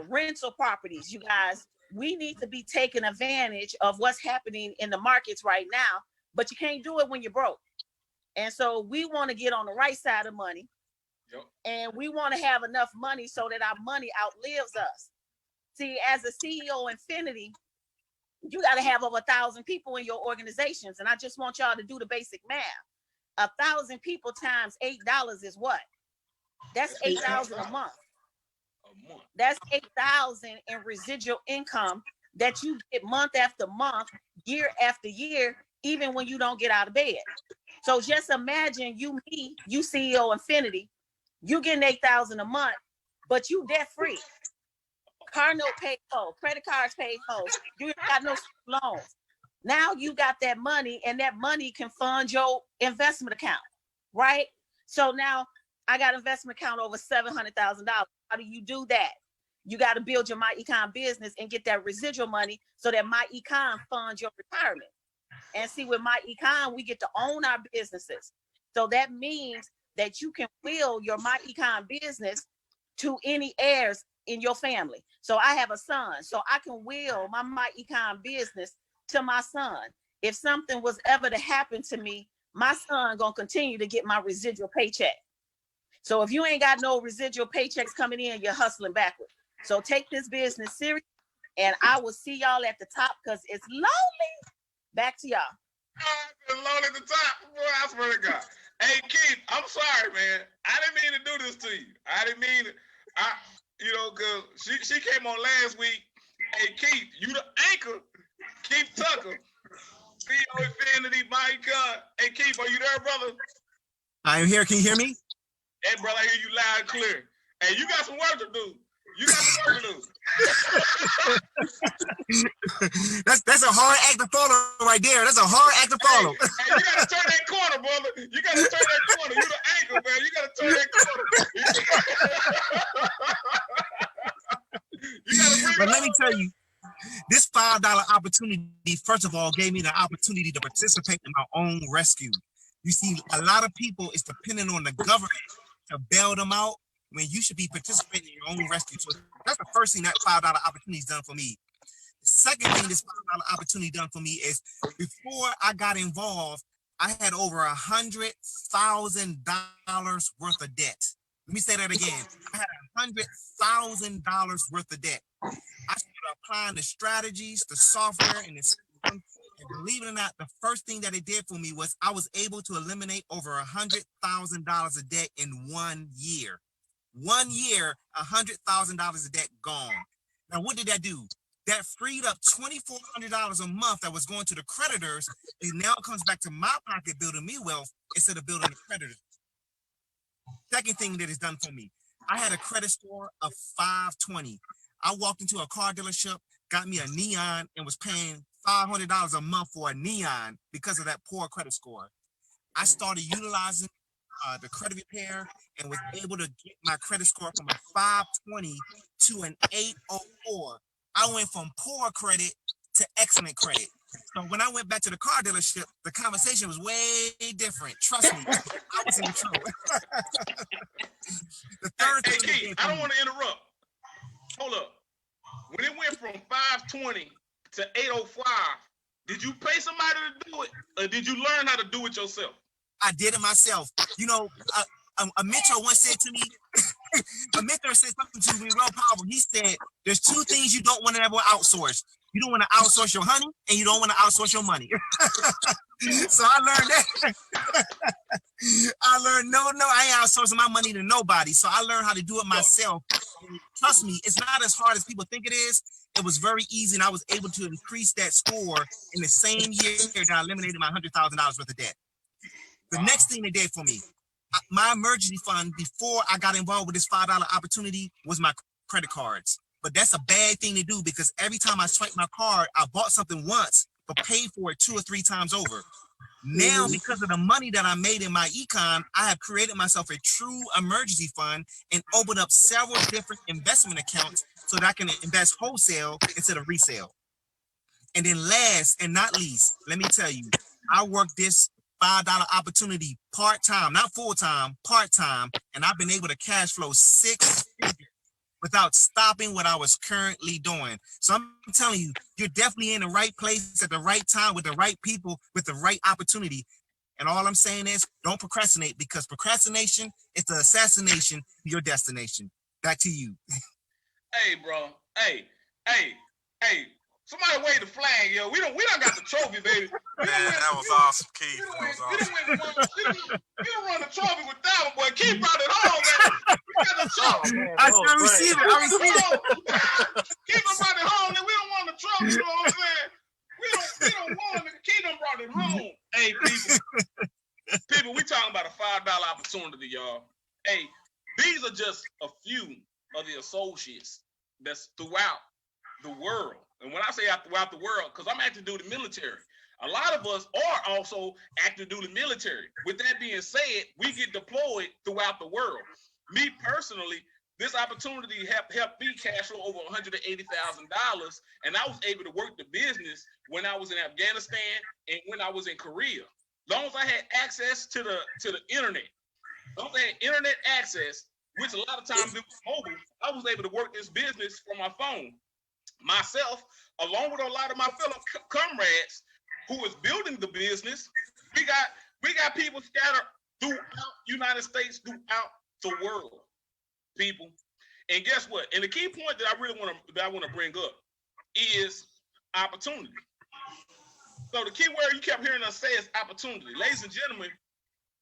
rental properties. You guys, we need to be taking advantage of what's happening in the markets right now, but you can't do it when you're broke. And so we want to get on the right side of money. Yep. And we want to have enough money so that our money outlives us. See, as a CEO Infinity, you got to have over 1,000 people in your organizations. And I just want y'all to do the basic math. 1,000 people times $8 is what? That's 8,000 a month. That's 8,000 in residual income that you get month after month, year after year, even when you don't get out of bed. So just imagine you CEO Infinity, you getting 8,000 a month, but you debt free. Car note paid for, credit cards paid for, you got no loans. Now you got that money and that money can fund your investment account, right? So now I got investment account over $700,000. How do you do that? You got to build your My Econ business and get that residual money so that My Econ funds your retirement. And see, with My Econ, we get to own our businesses. So that means that you can will your My Econ business to any heirs in your family. So I have a son, so I can will my Econ business to my son. If something was ever to happen to me, my son gonna continue to get my residual paycheck. So if you ain't got no residual paychecks coming in, you're hustling backwards. So take this business serious, and I will see y'all at the top because it's lonely. Back to y'all. It's lonely at the top, boy. I swear to God. Hey Keith, I'm sorry, man. I didn't mean to do this to you. I didn't mean to. Cause she came on last week. Hey Keith, you the anchor. Keith Tucker, CEO Infinity, My Econ. Hey Keith, are you there, brother? I am here. Can you hear me? Hey, brother, I hear you loud and clear. Hey, you got some work to do. That's a hard act to follow right there. That's a hard act to follow. Hey, you gotta turn that corner, brother. You gotta turn that corner. You the anchor, man. You gotta turn that corner. But let me tell you, this $5 opportunity, first of all, gave me the opportunity to participate in my own rescue. You see, a lot of people is depending on the government to bail them out. when you should be participating in your own rescue. So that's the first thing that $5 opportunity's done for me. The second thing this $5 opportunity done for me is before I got involved, I had over $100,000 worth of debt. Let me say that again. I had $100,000 worth of debt. I started applying the strategies, the software, and the system. And believe it or not, the first thing that it did for me was I was able to eliminate over $100,000 of debt in 1 year. 1 year, $100,000 of debt gone. Now, what did that do? That freed up $2,400 a month that was going to the creditors. And now it comes back to my pocket, building me wealth instead of building the creditors. Second thing that is done for me, I had a credit score of 520. I walked into a car dealership, got me a Neon, and was paying $500 a month for a Neon because of that poor credit score. I started utilizing the credit repair and was able to get my credit score from a 520 to an 804. I went from poor credit to excellent credit. So when I went back to the car dealership, the conversation was way different. Trust me, I was in the trouble. The third Hey, thing Keith, I don't want to interrupt. Hold up. When it went from 520 to 805, did you pay somebody to do it, or did you learn how to do it yourself? I did it myself. You know, a mentor once said to me, a mentor said something to me real powerful. He said, there's two things you don't want to ever outsource. You don't want to outsource your honey, and you don't want to outsource your money. So I learned that. I learned, no, I ain't outsourcing my money to nobody. So I learned how to do it myself. And trust me, it's not as hard as people think it is. It was very easy, and I was able to increase that score in the same year that I eliminated my $100,000 worth of debt. The next thing they did for me, my emergency fund before I got involved with this $5 opportunity was my credit cards. But that's a bad thing to do because every time I swipe my card, I bought something once, but paid for it 2 or 3 times over. Now, because of the money that I made in my econ, I have created myself a true emergency fund and opened up several different investment accounts so that I can invest wholesale instead of resale. And then last and not least, let me tell you, I worked this $5 opportunity part-time, not full-time, part-time, and I've been able to cash flow 6 figures without stopping what I was currently doing. So I'm telling you, you're definitely in the right place at the right time with the right people with the right opportunity. And all I'm saying is don't procrastinate because procrastination is the assassination of your destination. Back to you. Hey, bro. Hey. Somebody wave the flag, yo. We done got the trophy, baby. Man, that was awesome, Keith. We done won the trophy with that one, boy. Keith brought it home, man. We got the trophy. I received it. Keith done brought it home, and we done won the trophy, you know what I'm saying? We done won, and Keith done brought it home. Hey, people, we talking about a $5 opportunity, y'all. Hey, these are just a few of the associates that's throughout the world. And when I say throughout the world, because I'm active duty military, a lot of us are also active duty military. With that being said, we get deployed throughout the world. Me personally, this opportunity helped me cash flow over $180,000, and I was able to work the business when I was in Afghanistan and when I was in Korea. As long as I had access to the internet, as long as I had internet access, which a lot of times it was mobile, I was able to work this business from my phone. Myself, along with a lot of my fellow comrades who was building the business, we got people scattered throughout the United States, throughout the world, people. And guess what? And the key point that I really want to bring up is opportunity. So the key word you kept hearing us say is opportunity. Ladies and gentlemen,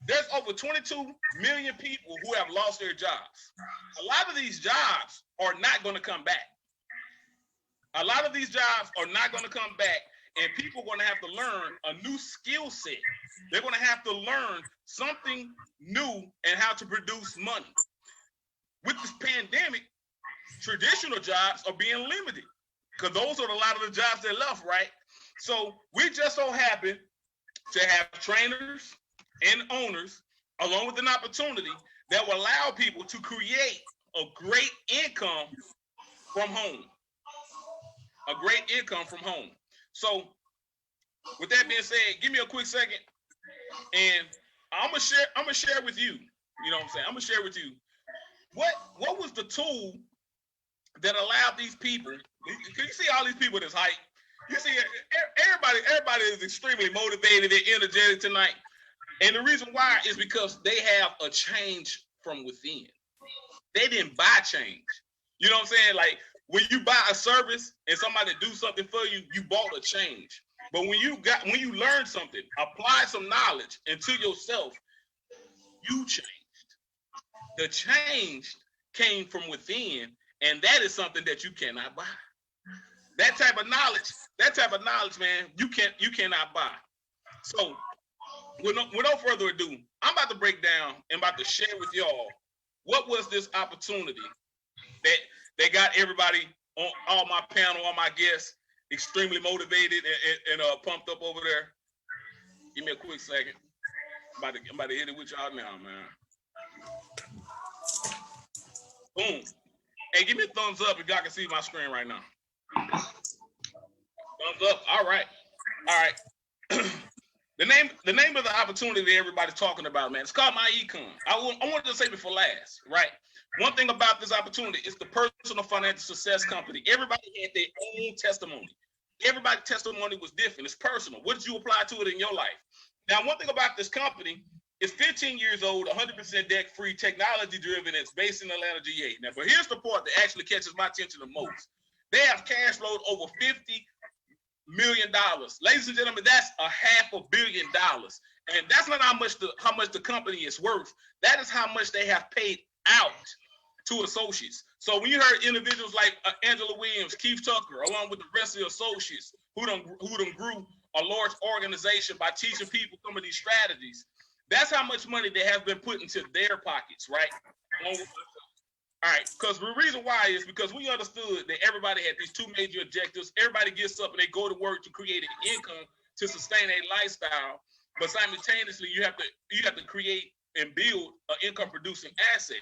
there's over 22 million people who have lost their jobs. A lot of these jobs are not going to come back. A lot of these jobs are not going to come back, and people are going to have to learn a new skill set. They're going to have to learn something new and how to produce money. With this pandemic, traditional jobs are being limited because those are a lot of the jobs that left, right? So we just so happen to have trainers and owners, along with an opportunity that will allow people to create a great income from home. A great income from home. So with that being said, give me a quick second, and I'm gonna share with you. You know what I'm saying? I'm gonna share with you what was the tool that allowed these people? Can you see all these people that's hype? You see everybody is extremely motivated and energetic tonight. And the reason why is because they have a change from within. They didn't buy change. You know what I'm saying? Like when you buy a service and somebody do something for you, you bought a change. But when you learn something, apply some knowledge into yourself, you changed. The change came from within, and that is something that you cannot buy. That type of knowledge, man, you cannot buy. So with no further ado, I'm about to break down and about to share with y'all what was this opportunity that got everybody on all my panel, all my guests, extremely motivated and pumped up over there. Give me a quick second. I'm about to hit it with y'all now, man. Boom. Hey, give me a thumbs up if y'all can see my screen right now. Thumbs up. All right. The name of the opportunity that everybody's talking about, man, it's called My Econ. I wanted to say before last, right? One thing about this opportunity is the personal financial success company. Everybody had their own testimony. Everybody's testimony was different. It's personal. What did you apply to it in your life? Now, one thing about this company, it's 15 years old, 100% debt-free, technology-driven. It's based in Atlanta, GA. Now, but here's the part that actually catches my attention the most. They have cash flowed over $50 million. Ladies and gentlemen, that's $500 million. And that's not how much the company is worth. That is how much they have paid out to associates. So when you heard individuals like Angela Williams, Keith Tucker, along with the rest of the associates who done grew a large organization by teaching people some of these strategies, that's how much money they have been put into their pockets, right? All right, because the reason why is because we understood that everybody had these two major objectives. Everybody gets up and they go to work to create an income to sustain a lifestyle, but simultaneously you have to create and build an income producing asset.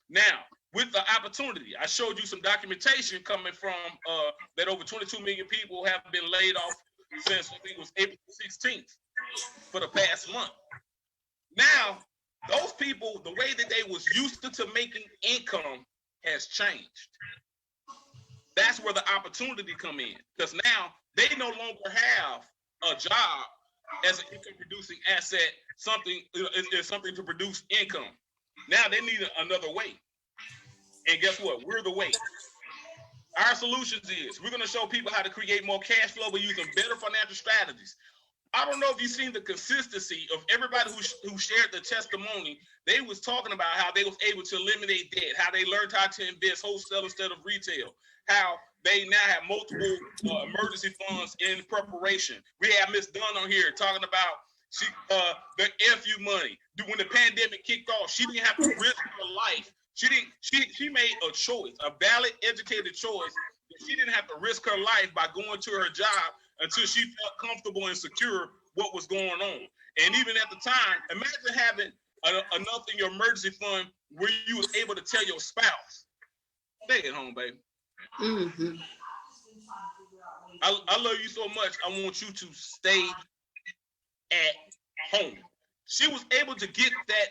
Now, with the opportunity, I showed you some documentation coming from that over 22 million people have been laid off since I think it was April 16th for the past month. Now, those people, the way that they was used to making income has changed. That's where the opportunity come in, because now they no longer have a job as an income producing asset, something to produce income. Now they need another way. And guess what? We're the way. Our solutions is we're going to show people how to create more cash flow by using better financial strategies. I don't know if you've seen the consistency of everybody who shared the testimony. They was talking about how they was able to eliminate debt, how they learned how to invest wholesale instead of retail, how they now have multiple emergency funds in preparation. We have Miss Dunn on here talking about the FU money. When the pandemic kicked off, she didn't have to risk her life. She made a choice, a valid, educated choice. She didn't have to risk her life by going to her job until she felt comfortable and secure what was going on. And even at the time, imagine having enough in your emergency fund where you was able to tell your spouse, stay at home, baby. Mm-hmm. I love you so much. I want you to stay at home. She was able to get that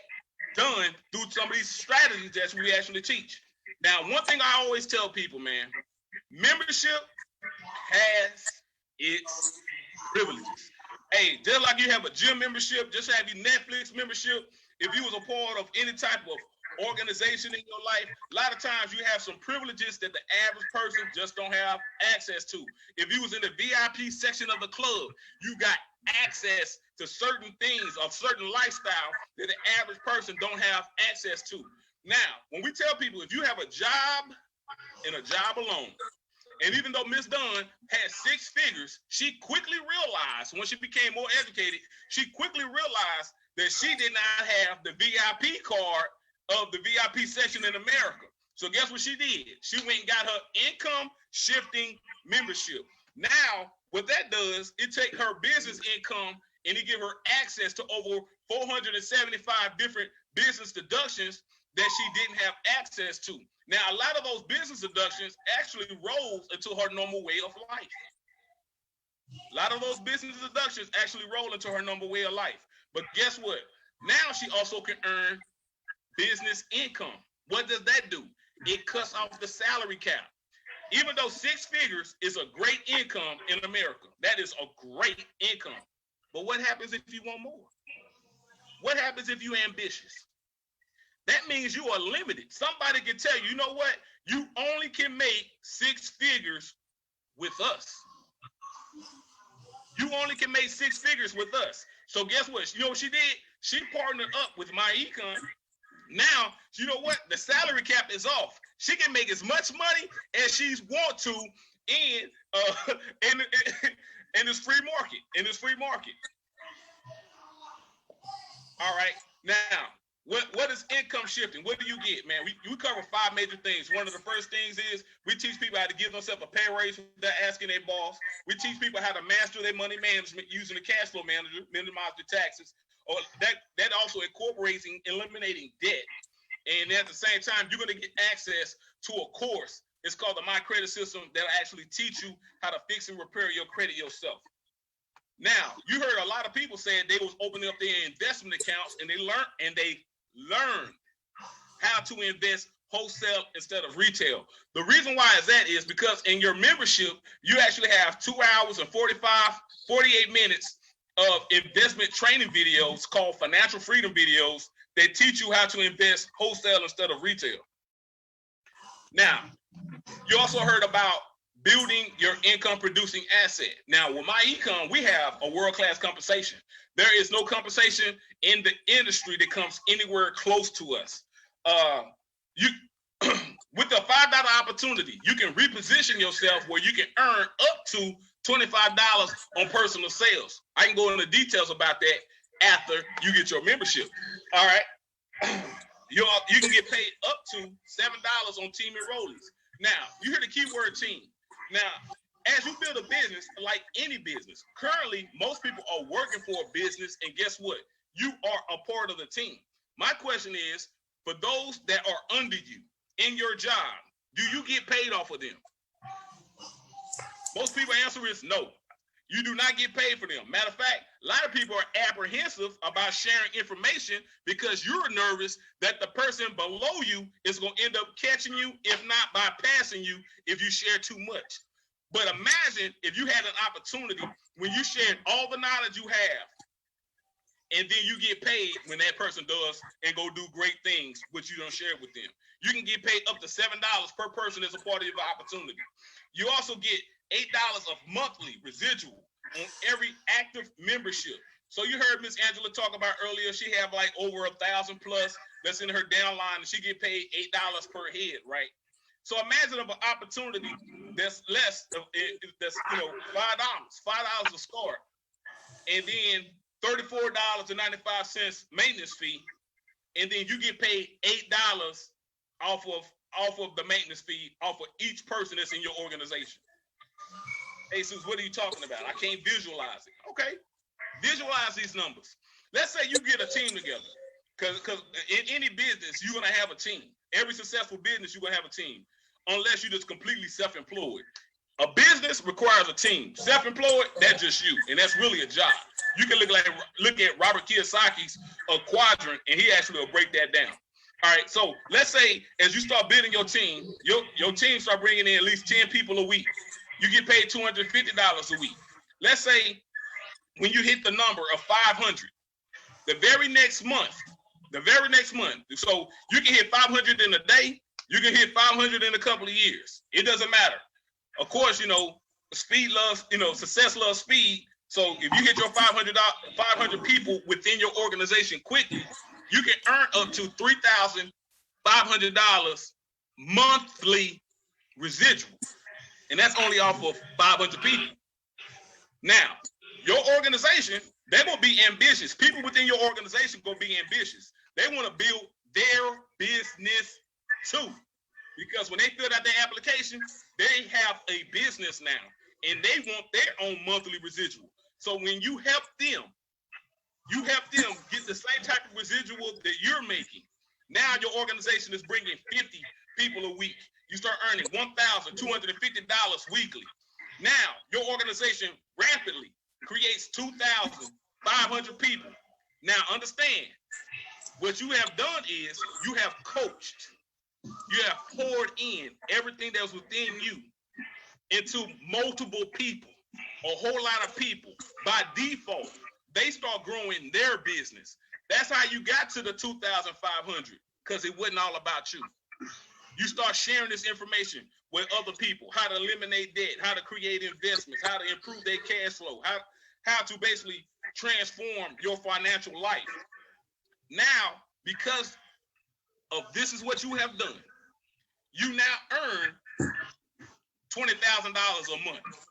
done through some of these strategies that we actually teach. Now, one thing I always tell people, man, membership has its privileges. Hey, just like you have a gym membership, just have your Netflix membership. If you was a part of any type of organization in your life, a lot of times you have some privileges that the average person just don't have access to. If you was in the VIP section of the club, you got access to certain things of certain lifestyle that the average person don't have access to. Now, when we tell people, if you have a job and a job alone, and even though Miss Dunn had 6 figures, she quickly realized, when she became more educated, she quickly realized that she did not have the VIP card of the VIP section in America. So guess what she did? She went and got her income shifting membership. Now, what that does, it take her business income and it give her access to over 475 different business deductions that she didn't have access to. Now, a lot of those business deductions actually rose into her normal way of life. A lot of those business deductions actually roll into her normal way of life. But guess what? Now she also can earn business income. What does that do? It cuts off the salary cap. Even though 6 figures is a great income in America, that is a great income. But what happens if you want more? What happens if you're ambitious? That means you are limited. Somebody can tell you, you know what? You only can make 6 figures with us. You only can make 6 figures with us. So guess what? You know what she did? She partnered up with My Econ. Now, you know what? The salary cap is off. She can make as much money as she want to in this free market. In this free market. All right. Now, what is income shifting? What do you get, man? We cover 5 major things. One of the first things is we teach people how to give themselves a pay raise without asking their boss. We teach people how to master their money management using the cash flow manager, minimize the taxes. Or that also incorporates eliminating debt. And at the same time, you're going to get access to a course. It's called the My Credit System that'll actually teach you how to fix and repair your credit yourself. Now, you heard a lot of people saying they was opening up their investment accounts and they learned how to invest wholesale instead of retail. The reason why is that is because in your membership, you actually have 2 hours and 48 minutes of investment training videos called financial freedom videos that teach you how to invest wholesale instead of retail. Now, you also heard about building your income producing asset. Now, with My Econ, we have a world-class compensation. There is no compensation in the industry that comes anywhere close to us. With the $5 opportunity, you can reposition yourself where you can earn up to $25 on personal sales. I can go into details about that after you get your membership. All right. You can get paid up to $7 on team enrollees. Now, you hear the keyword team. Now, as you build a business, like any business, currently most people are working for a business, and guess what? You are a part of the team. My question is, for those that are under you in your job, do you get paid off of them? Most people answer is no. You do not get paid for them. Matter of fact, a lot of people are apprehensive about sharing information because you're nervous that the person below you is going to end up catching you, if not bypassing you, if you share too much. But imagine if you had an opportunity when you shared all the knowledge you have, and then you get paid when that person does and go do great things, which you don't share with them. You can get paid up to $7 per person as a part of your opportunity. You also get $8 of monthly residual on every active membership. So you heard Miss Angela talk about earlier, she have like over 1,000 plus that's in her downline, and she get paid $8 per head, right? So imagine an opportunity that's less, that's $5 to start, and then $34.95 maintenance fee, and then you get paid $8 off of the maintenance fee off of each person that's in your organization. Hey, Sus, what are you talking about? I can't visualize it. Okay, visualize these numbers. Let's say you get a team together, because in any business you're gonna have a team. Every successful business you're gonna have a team, unless you're just completely self-employed. A business requires a team. Self-employed, that's just you, and that's really a job. You can look at Robert Kiyosaki's quadrant, and he actually will break that down. All right, so let's say as you start building your team, your team start bringing in at least 10 people a week. You get paid $250 a week. Let's say when you hit the number of 500, the very next month, so you can hit 500 in a day, you can hit 500 in a couple of years. It doesn't matter. Of course, success loves speed. So if you hit your 500 people within your organization quickly, you can earn up to $3,500 monthly residual. And that's only off of 500 people. Now, your organization, they're going to be ambitious. People within your organization going to be ambitious. They want to build their business too. Because when they fill out their application, they have a business now. And they want their own monthly residual. So when you help them get the same type of residual that you're making. Now your organization is bringing 50 people a week. You start earning $1,250 weekly. Now your organization rapidly creates 2,500 people. Now understand, what you have done is you have coached You have poured in everything that was within you into multiple people, a whole lot of people. By default, they start growing their business. That's how you got to the 2,500, because it wasn't all about you. You start sharing this information with other people, how to eliminate debt, how to create investments, how to improve their cash flow, how to basically transform your financial life. Now, because of this is what you have done, you now earn $20,000 a month.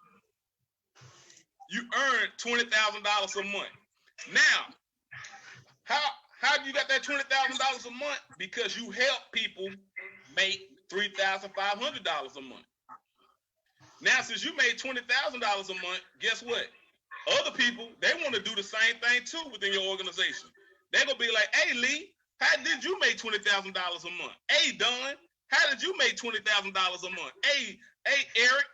You earn $20,000 a month. Now, how you got that $20,000 a month? Because you help people make $3,500 a month. Now, since you made $20,000 a month, guess what? Other people, they want to do the same thing too within your organization. They're gonna be like, "Hey, Lee, how did you make $20,000 a month? Hey, Don, how did you make $20,000 a month? Hey, Eric,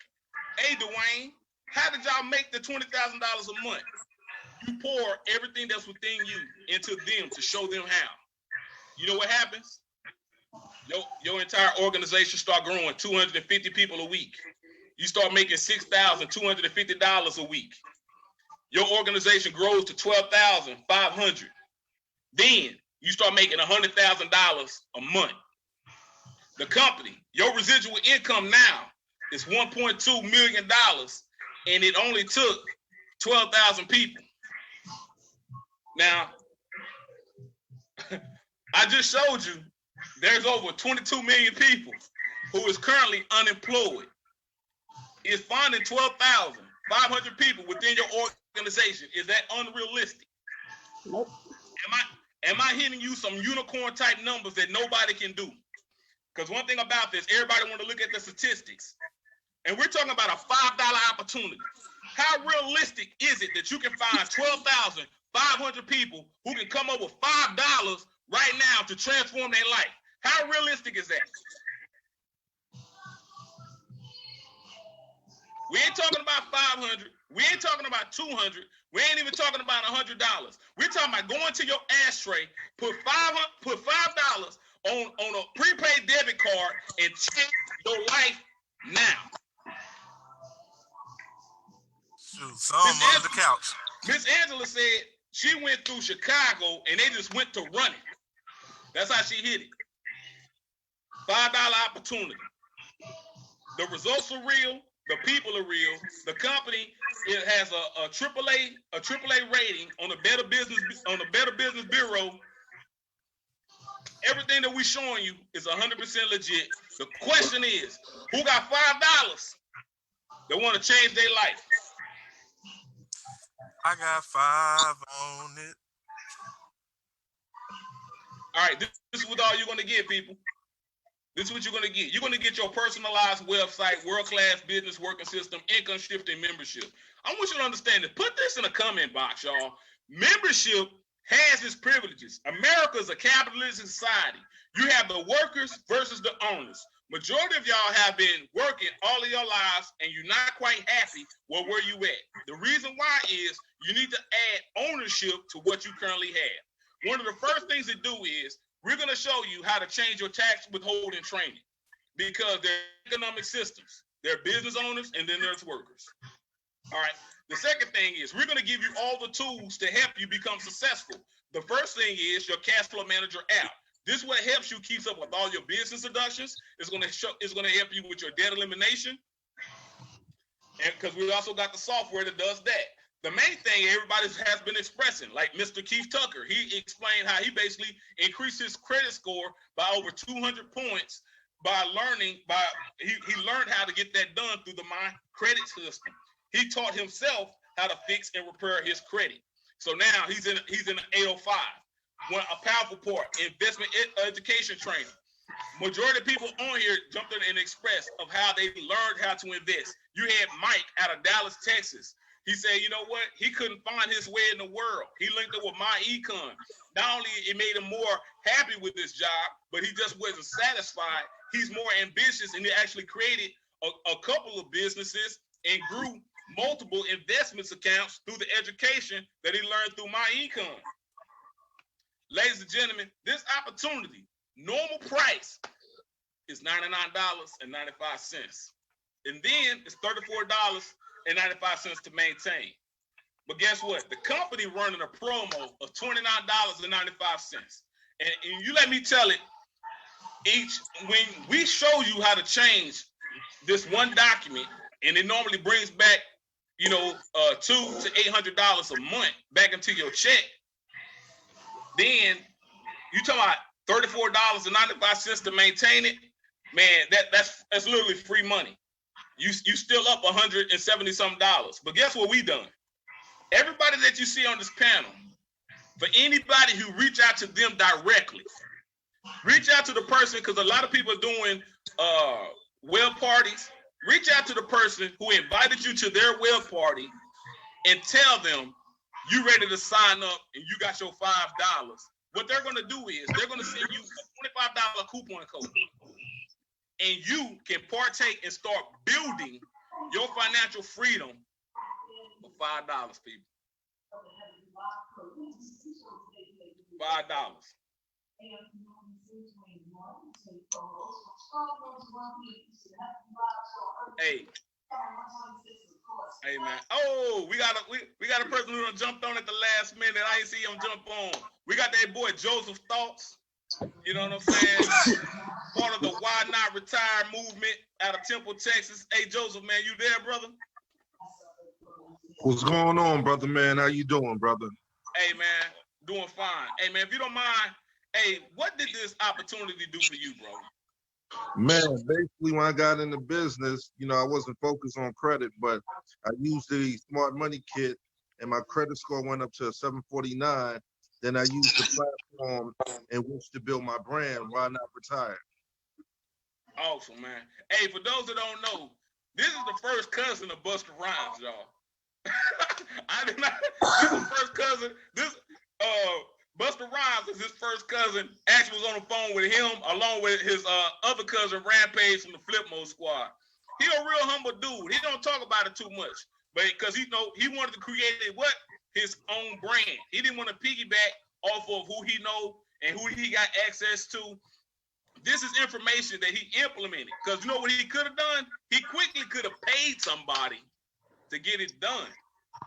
hey, Dwayne, how did y'all make the $20,000 a month?" You pour everything that's within you into them to show them how. You know what happens? Your entire organization start growing 250 people a week. You start making $6,250 a week. Your organization grows to $12,500. Then you start making $100,000 a month. The company, your residual income now is $1.2 million, and it only took 12,000 people. Now, I just showed you there's over 22 million people who is currently unemployed. Is finding 12,500 people within your organization, is that unrealistic? Nope. Am I hitting you some unicorn type numbers that nobody can do? Because one thing about this, everybody want to look at the statistics. And we're talking about a $5 opportunity. How realistic is it that you can find 12,500 people who can come up with $5 right now to transform their life? How realistic is that? We ain't talking about 500. We ain't talking about 200. We ain't even talking about $100. We're talking about going to your ashtray, put $5 on a prepaid debit card and change your life now. Shoot, some under the couch. Miss Angela said she went through Chicago and they just went to running. That's how she hit it. $5 opportunity. The results are real. The people are real. The company, it has a AAA rating on the Better Business Bureau. Everything that we're showing you is 100% legit. The question is, who got $5 that want to change their life? I got 5 on it. All right, this is what all you're going to get, people. This is what you're going to get. You're going to get your personalized website, world-class business working system, income shifting membership. I want you to understand this. Put this in a comment box, y'all. Membership has its privileges. America is a capitalistic society. You have the workers versus the owners. Majority of y'all have been working all of your lives and you're not quite happy with where you at. The reason why is you need to add ownership to what you currently have. One of the first things to do is we're going to show you how to change your tax withholding training, because there are economic systems. There are business owners and then there's workers. All right. The second thing is we're going to give you all the tools to help you become successful. The first thing is your Cashflow Manager app. This is what helps you keep up with all your business deductions. It's going to help you with your debt elimination. And because we also got the software that does that. The main thing everybody has been expressing, like Mr. Keith Tucker, he explained how he basically increased his credit score by over 200 points by learning, he learned how to get that done through the My Credit system. He taught himself how to fix and repair his credit. So now he's in an 805. One, a powerful part, investment education training. Majority of people on here jumped in and expressed of how they learned how to invest. You had Mike out of Dallas, Texas. He said, you know what? He couldn't find his way in the world. He linked up with My Econ. Not only it made him more happy with this job, but he just wasn't satisfied. He's more ambitious, and he actually created a couple of businesses and grew multiple investments accounts through the education that he learned through My Econ. Ladies and gentlemen, this opportunity, normal price is $99.95. And then it's $34.95 to maintain. But guess what? The company running a promo of $29.95. And you let me tell it, when we show you how to change this one document, and it normally brings back, $200 to $800 a month back into your check, then you talking about $34.95 to maintain it, man. That's literally free money. You still up $170 something. But guess what we done? Everybody that you see on this panel, for anybody who reach out to them directly, reach out to the person, because a lot of people are doing web parties. Reach out to the person who invited you to their web party and tell them you ready to sign up and you got your $5. What they're going to do is they're going to send you a $25 coupon code, and you can partake and start building your financial freedom for $5, people. $5. Hey man. Oh, we got a person who done jumped on at the last minute. I ain't see him jump on. We got that boy Joseph Thoughts. You know what I'm saying? Part of the Why Not Retire movement out of Temple, Texas. Hey Joseph, man, you there, brother? What's going on, brother, man? How you doing, brother? Hey man, doing fine. Hey man, if you don't mind, hey, what did this opportunity do for you, bro? Man, basically when I got into business, I wasn't focused on credit, but I used the Smart Money Kit and my credit score went up to 749. Then I used the platform in which to build my brand, Why Not Retire. Awesome, man. Hey, for those that don't know, this is the first cousin of Busta Rhymes, y'all. I did not. This is the first cousin. Busta Rhymes is his first cousin. Actually was on the phone with him along with his other cousin Rampage from the Flip Mode Squad. He a real humble dude. He don't talk about it too much, but because he wanted to create his own brand. He didn't want to piggyback off of who he know and who he got access to. This is information that he implemented, because you know what he could have done? He quickly could have paid somebody to get it done.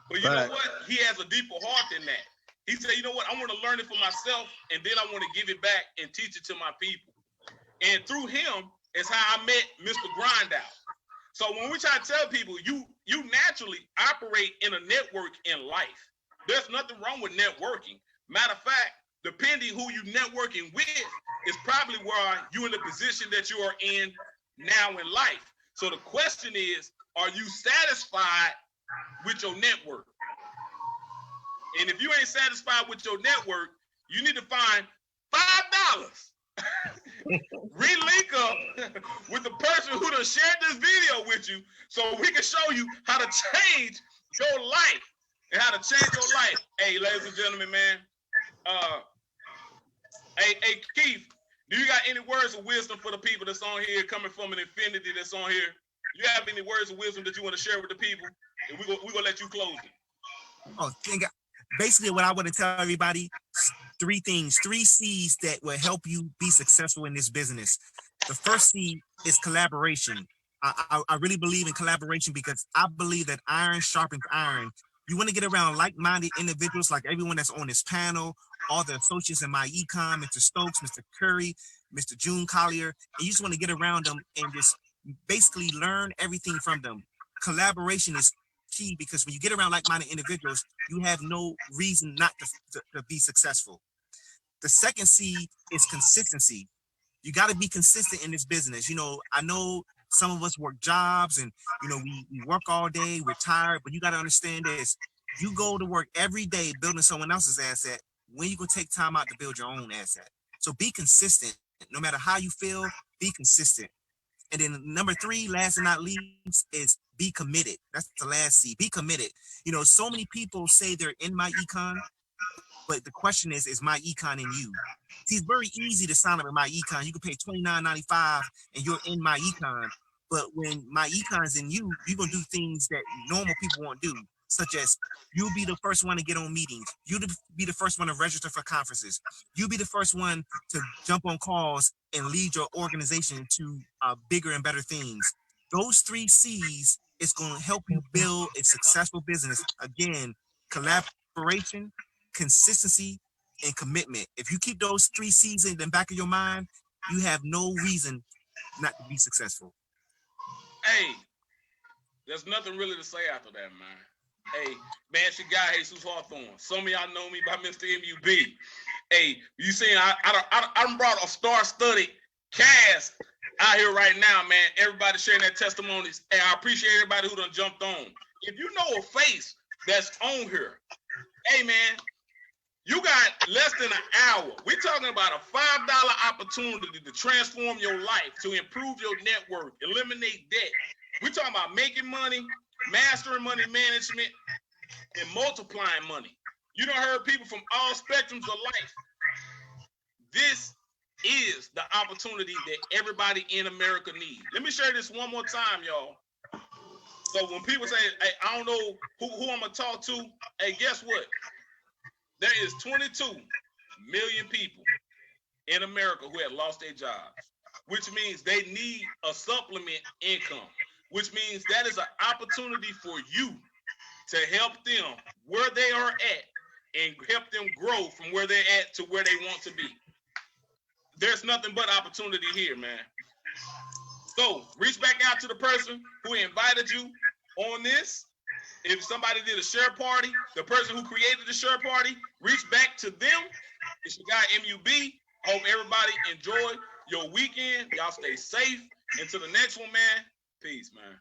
But you know what? He has a deeper heart than that. He said, you know what? I want to learn it for myself, and then I want to give it back and teach it to my people. And through him is how I met Mr. Grindout. So when we try to tell people, you naturally operate in a network in life. There's nothing wrong with networking. Matter of fact, depending who you networking with is probably where you're in the position that you are in now in life. So the question is, are you satisfied with your network? And if you ain't satisfied with your network, you need to find $5. Relink up with the person who done shared this video with you so we can show you how to change your life and how to change your life. Hey, ladies and gentlemen, man. Hey, Keith, do you got any words of wisdom for the people that's on here, coming from an infinity that's on here? You have any words of wisdom that you want to share with the people? And we're going to let you close it. Oh, basically what I want to tell everybody, 3 things, 3 C's that will help you be successful in this business. The first C is collaboration. I really believe in collaboration because I believe that iron sharpens iron. You want to get around like-minded individuals like everyone that's on this panel, all the associates in my econ, Mr. Stokes, Mr. Curry, Mr. June Collier, and you just want to get around them and just basically learn everything from them. Collaboration is key because when you get around like-minded individuals, you have no reason not to be successful. The second C is consistency. You got to be consistent in this business. I know some of us work jobs and, we work all day, we're tired, but you got to understand this. You go to work every day building someone else's asset. When you going to take time out to build your own asset? So be consistent. No matter how you feel, be consistent. And then number 3, last and not least, is be committed. That's the last C. Be committed. So many people say they're in my econ, but the question is my econ in you? See, it's very easy to sign up in my econ. You can pay $29.95 and you're in my econ. But when my econ's in you, you're going to do things that normal people won't do. such as you'll be the first one to get on meetings. You'll be the first one to register for conferences. You'll be the first one to jump on calls and lead your organization to bigger and better things. Those 3 C's is going to help you build a successful business. Again, collaboration, consistency, and commitment. If you keep those 3 C's in the back of your mind, you have no reason not to be successful. Hey, there's nothing really to say after that, man. Hey, man, it's your guy, Jesus Hawthorne. Some of y'all know me by Mr. MUB. Hey, you seen, I brought a star-studded cast out here right now, man. Everybody sharing their testimonies. Hey, I appreciate everybody who done jumped on. If you know a face that's on here, hey, man, you got less than an hour. We're talking about a $5 opportunity to transform your life, to improve your network, eliminate debt. We're talking about making money, mastering money management, and multiplying money. You done heard people from all spectrums of life. This is the opportunity that everybody in America needs. Let me share this one more time, y'all. So when people say, hey, I don't know who I'm going to talk to, hey, guess what? There is 22 million people in America who have lost their jobs, which means they need a supplement income, which means that is an opportunity for you to help them where they are at and help them grow from where they're at to where they want to be. There's nothing but opportunity here, man. So reach back out to the person who invited you on this. If somebody did a share party, the person who created the share party, reach back to them. It's your guy MUB. Hope everybody enjoy your weekend. Y'all stay safe. Until the next one, man. Peace, man.